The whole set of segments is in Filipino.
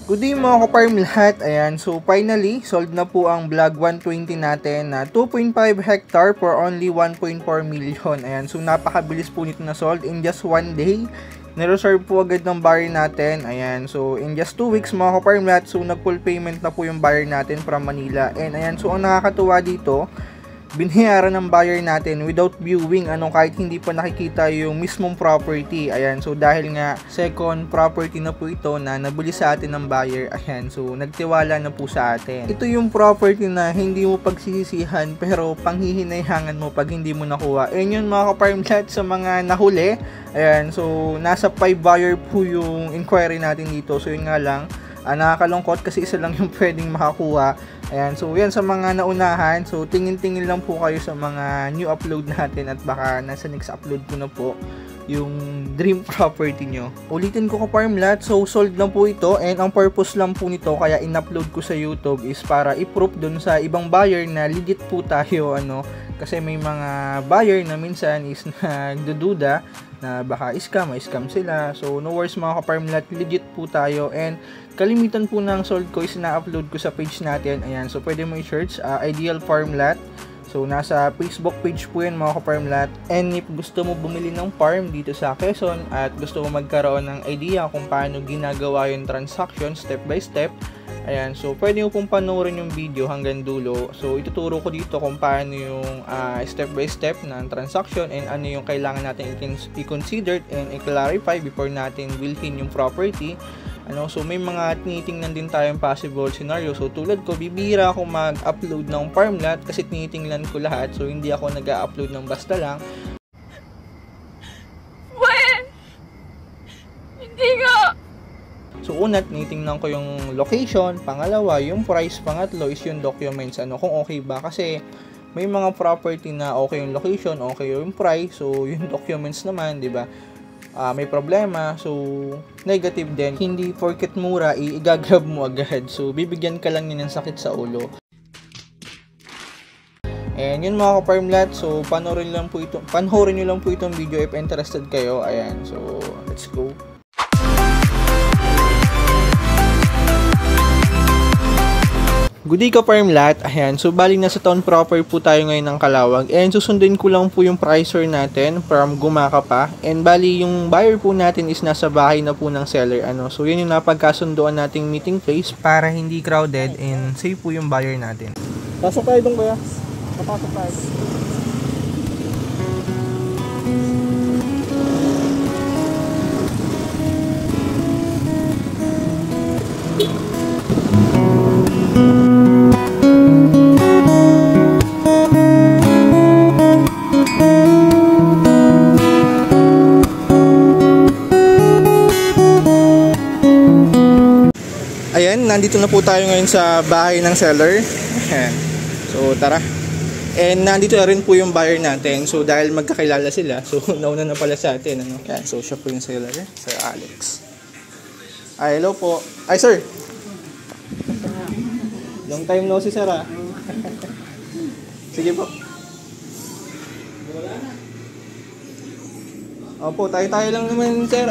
Good day mga ka-farm lahat. Ayan, so finally, sold na po ang Vlog 120 natin na 2.5 hectare for only 1.4 million. Ayan, so napakabilis po nito na sold in just one day. Nireserve po agad ng buyer natin. Ayan, so in just 2 weeks mga ka-farm lahat, so nag-full payment na po yung buyer natin from Manila. And ayan, so ang nakakatuwa dito, binayaran ng buyer natin without viewing, kahit hindi pa nakikita yung mismong property. Ayan, so dahil nga second property na po ito na nabili sa atin ng buyer, ayan, so nagtiwala na po sa atin. Ito yung property na hindi mo pagsisisihan pero panghihinayangan mo pag hindi mo nakuha. Ayan yun mga ka-farm lahat sa mga nahuli. Ayan, so nasa 5 buyer po yung inquiry natin dito. So yun nga lang, nakakalungkot kasi isa lang yung pwedeng makakuha. Ayan, so yan sa mga naunahan. So tingin-tingin lang po kayo sa mga new upload natin at baka nasa next upload ko na po yung dream property nyo. Ulitin ko ka-farm lahat, so sold lang po ito and ang purpose lang po nito kaya in-upload ko sa YouTube is para i-proof dun sa ibang buyer na legit po tayo, kasi may mga buyer na minsan is nagdududa na baka scam sila. So no worries mga ka-farm lahat, legit po tayo and kalimitan po ng sold ko is na-upload ko sa page natin. Ayan, so pwede mo i-search Ideal Farm Lot. So nasa Facebook page po yan mga ka-farm lot. And if gusto mo bumili ng farm dito sa Quezon at gusto mo magkaroon ng idea kung paano ginagawa yung transaction step by step, ayan, so pwede mo pong panoorin yung video hanggang dulo. So ituturo ko dito kung paano yung step by step ng transaction and ano yung kailangan natin i-consider and i-clarify before natin bilhin yung property. So may mga tinitingnan din tayong possible scenario. So tulad ko, bibihira ako mag-upload ng farm lot kasi tinitingnan ko lahat. So hindi ako nag-upload ng basta lang. When? Hindi nga. So una, tinitingnan ko yung location, pangalawa, yung price, pangatlo is yung documents, kung okay ba. Kasi may mga property na okay yung location, okay yung price, so yung documents naman, di ba? May problema, so negative din. Hindi porket mura, i-grab mo agad. So bibigyan ka lang niya ng sakit sa ulo. And yun mga ka-farm lot, so panoorin nyo lang po itong video if interested kayo. Ayan, so let's go. Good day ka-farm lot. Ayan, so bali nasa town proper po tayo ngayon ng Calawag. And susundin ko lang po yung pricer natin from Gumaka pa. And bali yung buyer po natin is nasa bahay na po ng seller. So yun yung napagkasunduan nating meeting place para hindi crowded and safe po yung buyer natin. Pasok tayo dong kuya. Papasok tayo. Ayan, nandito na po tayo ngayon sa bahay ng seller. Ayan. So tara. And nandito na rin po yung buyer natin. So dahil magkakilala sila, so nauna na pala sa atin. Ayan, so siya po yung seller, Sir Alex. Hello po. Ay sir. Long time no see sir ha. Sige po. Opo, tayo lang naman sir.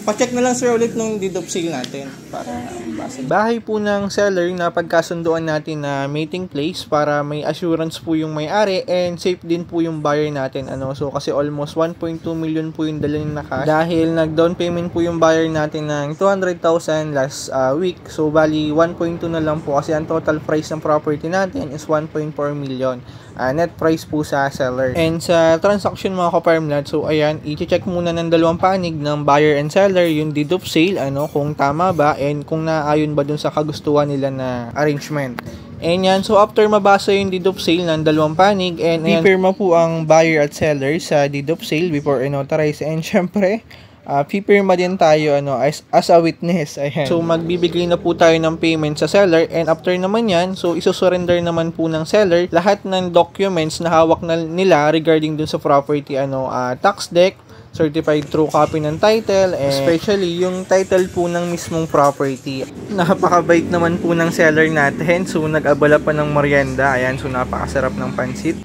Pa-check na lang sir ulit nung deed of sale natin para basa. Bahay po ng seller na pagkasunduan natin na meeting place para may assurance po yung may-ari and safe din po yung buyer natin. So kasi almost 1.2 million po yung dala na cash dahil nag-down payment po yung buyer natin ng 200,000 last week. So bali 1.2 na lang po kasi ang total price ng property natin is 1.4 million. Net price po sa seller. And sa transaction mga ka-farm lot, so ayan, i-check muna ng dalawang panig ng buyer and seller yung deed of sale, kung tama ba and kung naayon ba dun sa kagustuhan nila na arrangement. And yan, so after mabasa yung deed of sale ng dalawang panig and pipirma po ang buyer at seller sa deed of sale before i-notarize. And syempre, pipirma din tayo as a witness. Ayan. So magbibigay na po tayo ng payment sa seller and after naman yan, so isosurrender naman po ng seller lahat ng documents na hawak na nila regarding dun sa property, tax deck, certified true copy ng title, and especially yung title po ng mismong property. Napakabait naman po ng seller natin, so nag-abala pa ng merienda. Ayan, so napakasarap ng pansit.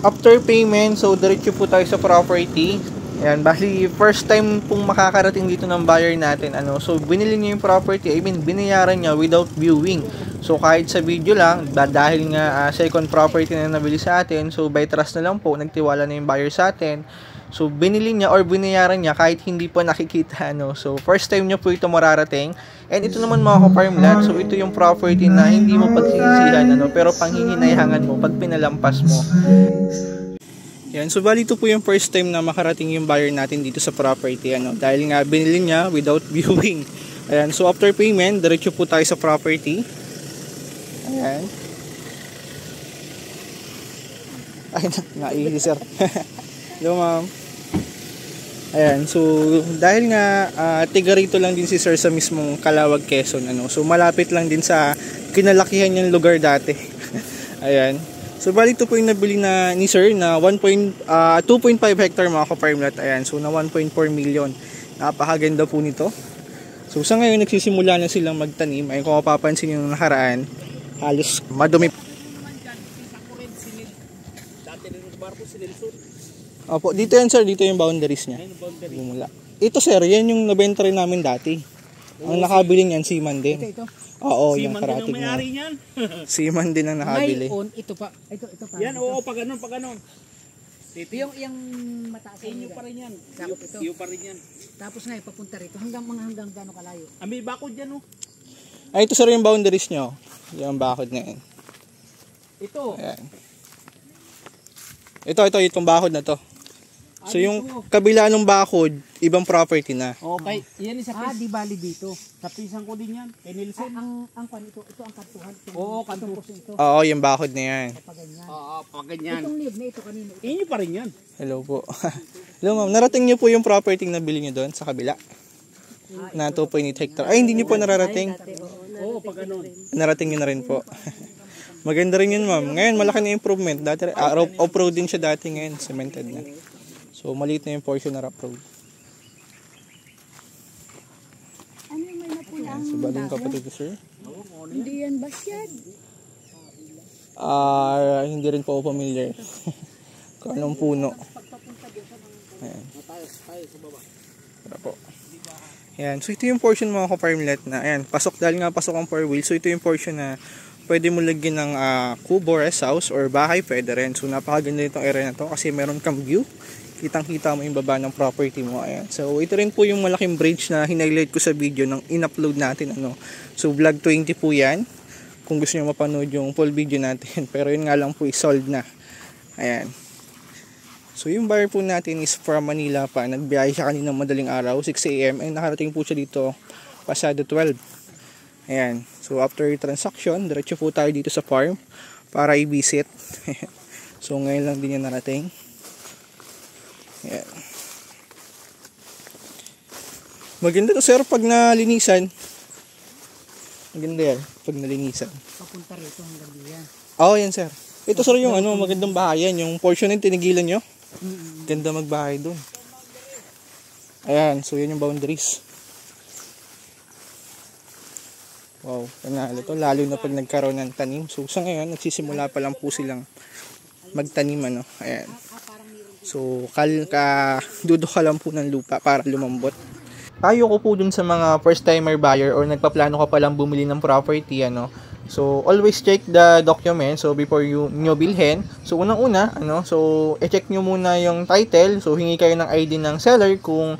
After payment, so diretso po tayo sa property. Ayan, bali first time pong makakarating dito ng buyer natin, ano. So binili niya yung property, I mean binayaran niya without viewing. So kahit sa video lang, dahil nga second property na nabili sa atin, so by trust na lang po, nagtiwala na yung buyer sa atin. So binili niya or binayaran niya kahit hindi pa nakikita, ano. So first time niya po ito mararating. And ito naman mga ka-farm land, so ito yung property na hindi mo pagsisisihan, ano, pero panghihinayangan mo pag pinalampas mo. Yan, so bali ito po yung first time na makarating yung buyer natin dito sa property, ano, dahil nga binili niya without viewing. Ayan, so after payment, diretso po tayo sa property. Ayan. Ay, naihi sir. Hello ma'am. Ayan, so dahil nga tiga rito lang din si sir sa mismong Calawag, Quezon, ano, so malapit lang din sa kinalakihan niyang lugar dati. Ayan. So bali ito po yung nabili na ni sir na 2.5 hectare mga ka-farm lot. Ayan, so na 1.4 million. Napakaganda po nito. So sa ngayon nagsisimula na silang magtanim. Ayun, kung mapapansin yung nakaraan, halos madumi. Opo, dito yan sir, dito yung boundaries niya. Bumula. Ito sir, yan yung nabenta rin namin dati. Ang nakabili niyan Seaman din. Ito. Oo, Seaman yung karating din ang may-ari niyan. Seaman din ang nakabili. Ngayon, ito pa. Ito pa. Yan, oo, pag ganun. Yung mataas Inyo pa rin yan. Sakop ito. Iyo pa rin yan. Tapos ngayon, papunta rito. Hanggang gano'ng kalayo. May bakod yan, oh. Ay, ito sir yung boundaries nyo. Yung bakod na yan. Ito. Ayan. Ito, itong bakod na to. So yung kabila ng bakod, ibang property na. Okay, yan isa Di bali dito. Kapisan ko din yan. Kay Nilsen. Ang pan ito ang kantuhan. Oo, kanto. Ito. Oo, yung bakod na yan. Kapag ganyan. Oo, pag ganyan. Itong live na ito kanino. Inyo pa rin yan. Hello po. Hello ma'am, narating niyo po yung property na nabili niyo doon sa kabila? Na 2.8 hectare. Ay, hindi niyo po nararating. Oo, pag ganun. Narating niyo na rin po. Maganda rin yun ma'am. Ngayon, malaki na improvement. Dati, off-road din siya dati, ngayon, cemented na. So, maliit na yung portion na rough road. Ano yung may napulang? So, baling kapatid ko, sir? Hindi yan basyad. Hindi rin po ako familiar. Kung anong puno. Ayan. Tara po. Ayan. So, ito yung portion mga ka-farmlet na, ayan, pasok, dahil nga pasok ang 4 wheel. So, ito yung portion na pwede mo lagyan ng kubo, rest house, or bahay, pwede rin. So, napakaganda itong area na to kasi meron kang view. Kitang-kita mo yung baba ng property mo. Ayan. So, ito rin po yung malaking bridge na hinighlight ko sa video nang in-upload natin. Ano. So, vlog 20 po yan. Kung gusto nyo mapanood yung full video natin. Pero yun nga lang po, sold na. Ayan. So, yung buyer po natin is from Manila pa. Nagbiyahe siya kanina madaling araw, 6 AM. And nakarating po siya dito pasado 12. Ayan. So, after transaction, diretso po tayo dito sa farm para i-visit. So, ngayon lang din yan narating. Ayan. Maganda to sir pag nalinisan. Maganda yan pag nalinisan. Papunta rito hanggang diyan. Oo, yan sir. Ito sir yung magandang bahayan. Yung portion yung tinigilan nyo. Ganda magbahay dun. Ayan, so yan yung boundaries. Wow, panalo to. Lalo na pag nagkaroon ng tanim. So sa ngayon, nagsisimula pa lang po silang magtanim. Ano. Ayan. So, duduka lang po ng lupa para lumambot. Tayo ko po dun sa mga first timer buyer or nagpaplano ka palang bumili ng property, ano. So, always check the document. So, before nyo bilhin. So, unang-una, so, i-check nyo muna yung title. So, hingi kayo ng ID ng seller kung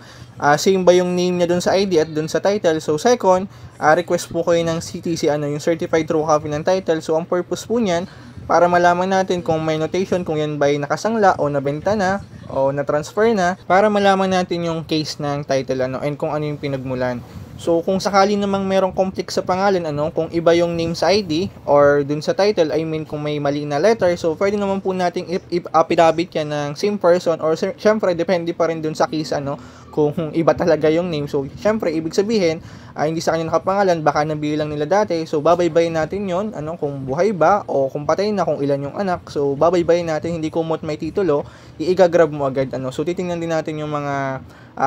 same ba yung name niya dun sa ID at dun sa title. So, second, request po kayo ng CTC, yung Certified True Copy ng title. So, ang purpose po niyan, para malaman natin kung may notation, kung yan ba ay nakasangla o nabenta na o na-transfer na, para malaman natin yung case ng title and kung ano yung pinagmulan. So kung sakali namang merong conflict sa pangalan, kung iba yung name sa ID or dun sa title, I mean kung may mali na letter, so pwede naman po nating affidavit yan ng same person or syempre depende pa rin dun sa case kung iba talaga yung name. So syempre ibig sabihin hindi sa kanya nakapangalan, baka nabilang nila dati. So babaybayin natin yon kung buhay ba o kung patay na, kung ilan yung anak. So babaybayin natin, hindi kumot may titulo, i-grab mo agad. So titingnan din natin yung mga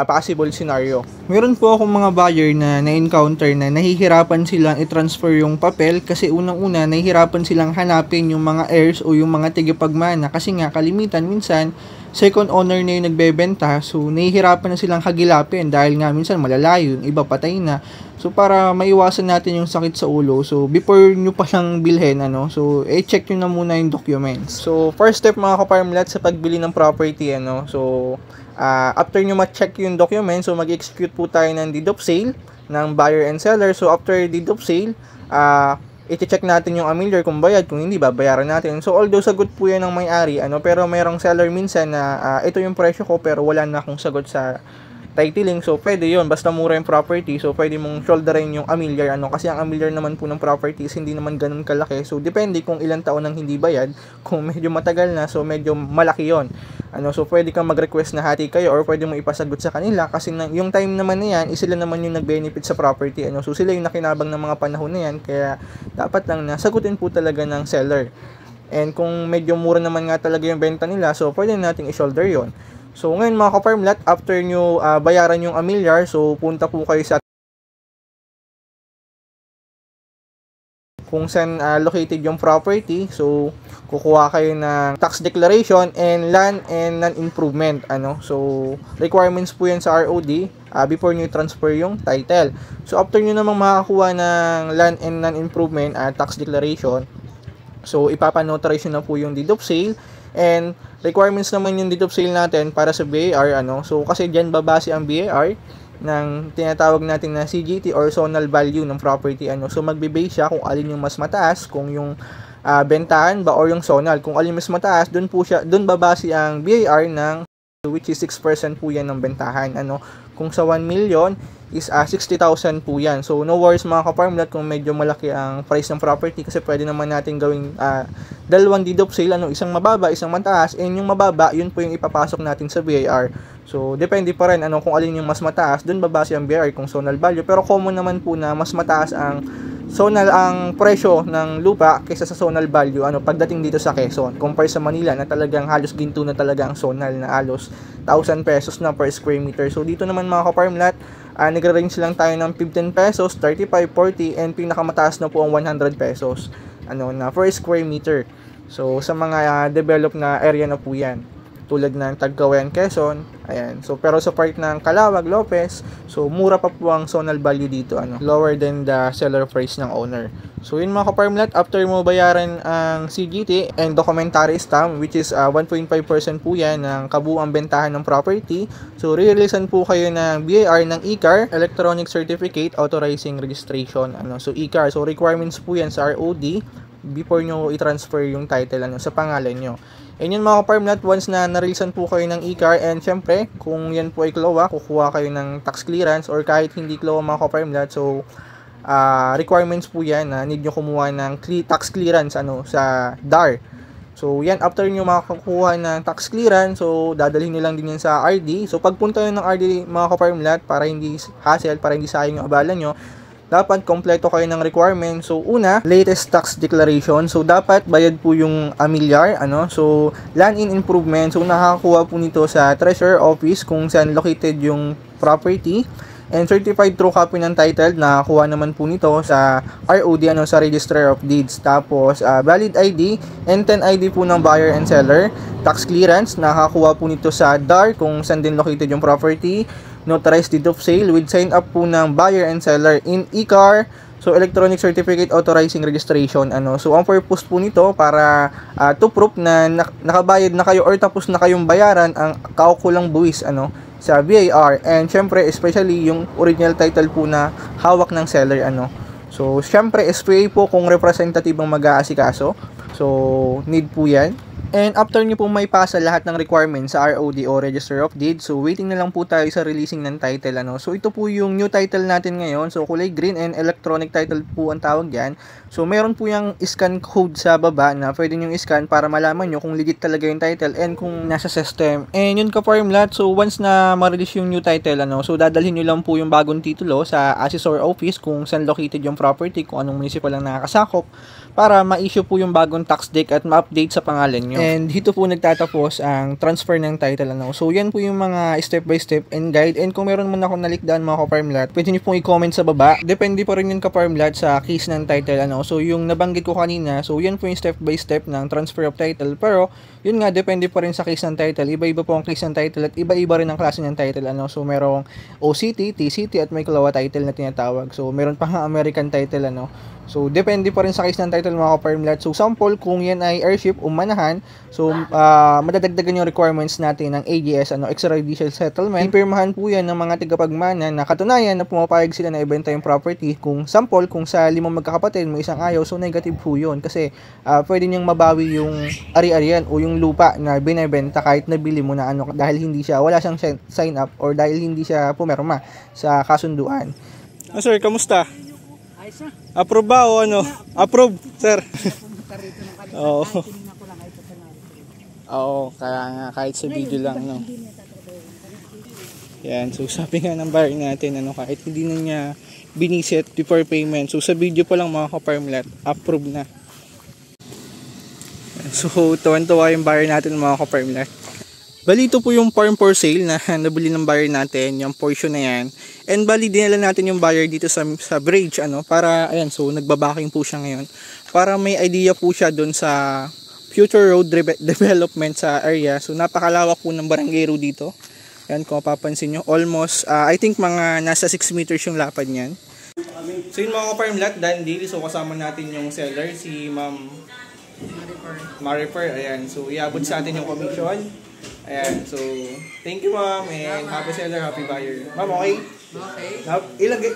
possible scenario. Meron po akong mga buyer na na-encounter na nahihirapan silang i-transfer yung papel kasi unang-una nahihirapan silang hanapin yung mga heirs o yung mga tigipagmana kasi nga kalimitan minsan second owner na yung nagbebenta, so nahihirapan na silang hagilapin dahil nga minsan malalayo, yung iba patay na. So para maiwasan natin yung sakit sa ulo, so before nyo pa siyang bilhin, so check nyo na muna yung documents. So first step mga ka-farmlat sa pagbili ng property, so after nyo ma-check yung documents, so mag-execute po tayo ng deed of sale ng buyer and seller. So after deed of sale, i-check natin yung amilyar kung bayad, kung hindi babayaran natin. So although sagot po yan ng may-ari, pero mayroong seller minsan na ito yung presyo ko pero wala na akong sagot sa titling, so pwede yun, basta mura yung property, so pwede mong shoulderin yung amilyar, kasi ang amilyar naman po ng properties hindi naman ganun kalaki, so depende kung ilang taon nang hindi bayad. Kung medyo matagal na, so medyo malaki yon. So pwede kang mag-request na hati kayo or pwede mo ipasagot sa kanila kasi yung time naman na yan, sila naman yung nag-benefit sa property, so sila yung nakinabang ng mga panahon na yan, kaya dapat lang na sagutin po talaga ng seller. And kung medyo mura naman nga talaga yung benta nila, so pwede nating i-shoulder yon. So ngayon mga ka-farmlat, after nyo bayaran yung amilyar, so punta po kayo sa kung saan located yung property. So kukuha kayo ng tax declaration and land and non-improvement. So requirements po yan sa ROD before nyo transfer yung title. So after nyo namang makakuha ng land and non-improvement tax declaration, so ipapanotarize na po yung deed of sale. And requirements naman yung deed of sale natin para sa BAR, so kasi diyan babase ang BAR ng tinatawag natin na CGT or zonal value ng property, so magbe-base siya kung alin yung mas mataas, kung yung bentahan ba or yung zonal. Kung alin mas mataas, doon babase ang BAR ng which is 6% po yan ng bentahan. Kung sa 1 million is 60,000 po yan. So no worries mga ka-farmlat kung medyo malaki ang price ng property, kasi pwede naman natin gawing dalawang deed of sale, isang mababa, isang mataas, and yung mababa, yun po yung ipapasok natin sa BAR. So depende pa rin kung alin yung mas mataas, doon babase ang BAR kung zonal value. Pero common naman po na mas mataas ang zonal ang presyo ng lupa kaysa sa zonal value pagdating dito sa Quezon compare sa Manila na talagang halos ginto na talaga ang zonal, na halos 1,000 pesos na per square meter. So dito naman mga ka-farmlat, nagre-range lang tayo ng 15 pesos, 35, 40, and pinakamataas na po ang 100 pesos na per square meter. So sa mga developed na area na po yan, tulad ng Tagkawayan, Quezon, ayan. So pero sa part ng Calawag, Lopez, so mura pa po ang zonal value dito, lower than the seller price ng owner. So yun mga ka-farmlat, after mo bayaran ang CGT and documentary stamp, which is 1.5% po yan ng kabuuang bentahan ng property, so re-releasean po kayo ng BAR ng ECAR, Electronic Certificate Authorizing Registration. So ECAR, so requirements po yan sa ROD before nyo i-transfer yung title sa pangalan nyo. And yun mga ka-farmlat, once na na-releasean po kayo ng ECAR, and syempre kung yan po ay CLOA, kukuha kayo ng tax clearance, or kahit hindi CLOA mga ka-farmlat, so requirements po yan na need nyo kumuha ng tax clearance sa DAR. So yan, after nyo makakuha ng tax clearance, so dadalhin nyo lang din yan sa RD. So pagpunta nyo ng RD mga ka-farmlat, para hindi hassle, para hindi sayang yung abala nyo, dapat kompleto kayo ng requirements. So una, latest tax declaration. So dapat bayad po yung amilyar, so land in improvement, so nakakakuha po nito sa Treasurer Office kung saan located yung property, and certified true copy ng title nakakuha naman po nito sa ROD, sa Register of Deeds. Tapos valid ID and 10 ID po ng buyer and seller. Tax clearance nakakuha po nito sa DAR kung saan din located yung property. Notarized deed of sale with sign up po ng buyer and seller in ECAR, so Electronic Certificate Authorizing Registration. So ang purpose po nito para to prove na nakabayad na kayo or tapos na kayong bayaran ang kaukulang buwis sa BAR, and syempre especially yung original title po na hawak ng seller. So syempre SPA po kung representative ang mag-aasikaso, so need po yan. And after nyo po may pasa lahat ng requirements sa ROD o Register of Deeds, so waiting na lang po tayo sa releasing ng title. So ito po yung new title natin ngayon. So kulay green and electronic title po ang tawag yan. So meron po yung scan code sa baba na pwede nyo scan para malaman nyo kung legit talaga yung title and kung nasa system. And yun ka-farmlat, so once na ma-release yung new title, so dadalhin nyo lang po yung bagong titulo sa Assessor Office kung saan located yung property, kung anong municipal ang nakakasakop, para ma-issue po yung bagong tax deck at ma-update sa pangalan nyo. And dito po nagtatapos ang transfer ng title. So yan po yung mga step by step and guide. And kung meron man akong nalikdaan mga ka-farmlat, pwede nyo pong i-comment sa baba. Depende pa rin yun ka-farmlat sa keys ng title. So yung nabanggit ko kanina, so yan po yung step by step ng transfer of title. Pero yun nga, depende pa rin sa case ng title. Iba-iba po ang case ng title at iba-iba rin ang klase ng title. So merong OCT, TCT at may Kulawa title na tinatawag. So meron pa nga American title. So depende pa rin sa case ng title mga ka-farmlat. So sample, kung yan ay airship o manahan, so madadagdagan yung requirements natin ng AGS, extrajudicial settlement. Ipirmahan po yan ng mga tigapagmana na katunayan na pumapayag sila na ibenta yung property. Kung sample, kung sa 5 magkakapatid mo isang ayaw, so negative po yun. Kasi pwede niyang mabawi yung ari-arian o yung lupa na binebenta kahit nabili mo na dahil hindi siya, wala siyang sign up or dahil hindi siya pumirma sa kasunduan. Sir, kamusta? Ayos na. Approve ba o Approve, sir. Pumunta rito ng kanina. Oo. Tinignan ko lang ito sa namin. Oo, kaya nga kahit sa video lang, Yan, so sabi nga ng buyer natin, kahit hindi na niya biniset before payment. So sa video pa lang mga ka-farmlat, approve na. So tuwan-tuwa yung buyer natin mga ka-farmlat. Bali ito po yung farm for sale na nabili ng buyer natin, yung portion na yan. And bali dinala natin yung buyer dito sa bridge, para, ayan, so nagbabacking po siya ngayon. Para may idea po siya doon sa future road development sa area. So napakalawak po ng barangay road dito. Ayan, kung mapapansin nyo, almost, I think mga nasa 6 meters yung lapad niyan. So yun mga ka-farmlat, done deal. So kasama natin yung seller, si Ma'am Marifer. Ayan, so iabot sa atin yung commission. Ayan, so thank you ma'am and happy seller, happy buyer. Ma'am, okay? Okay.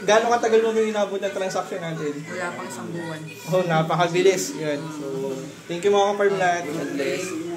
Gano'ng katagal mo yung inabot ng transaction natin? Wala pang 1 buwan. Oh, napakabilis. Yun. So, thank you mga ka-farmlat. God bless.